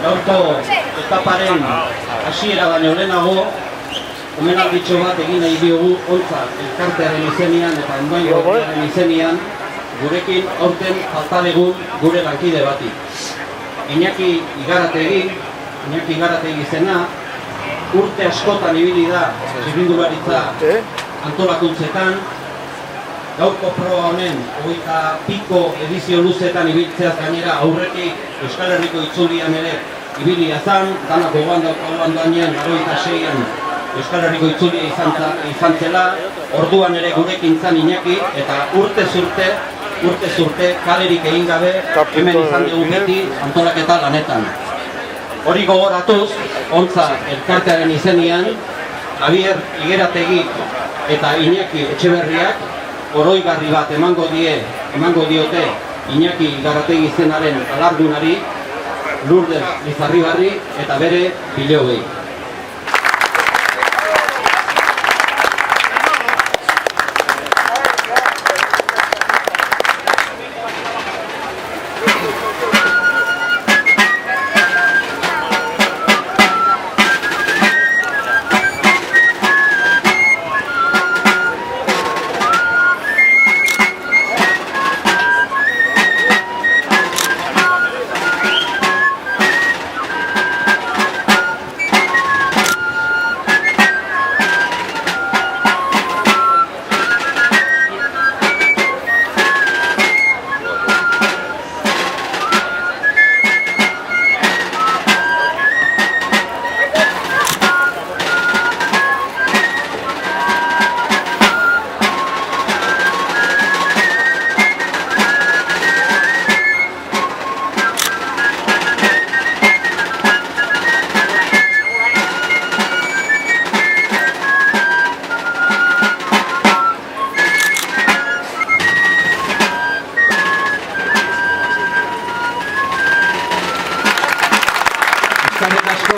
gaurko etaparen hasiera baino lehenago omenalditxo bat egin nahi diogu Ontza elkartearen izenean eta Ondoingoaren izenean gurekin aurten falta dugun gure lankide bati. Iñaki Igarategi zena urte askotan ibili da txirrindularitza antolakuntzetan. Gaurko proba honen 20 piko edizio luzetan ibiltzeaz gainera aurretik Euskal Herriko itzulian ere ibilia zan, danak gogoan daukagoan doanean 86an Euskal Herriko itzulia izan zela, orduan ere gurekin zan Iñaki eta urte zurte kalerik egin gabe hemen izan dugu beti antolaketa lanetan. Hori gogoratuz, Ontza elkartearen izenean, Javier Igarategi eta Iñaki Etxeberriak oroigarri bat emango diote Iñaki Igarategi izenaren alargunari, Lourdes Lizarribarri eta bere bilobei. Eskerrik asko,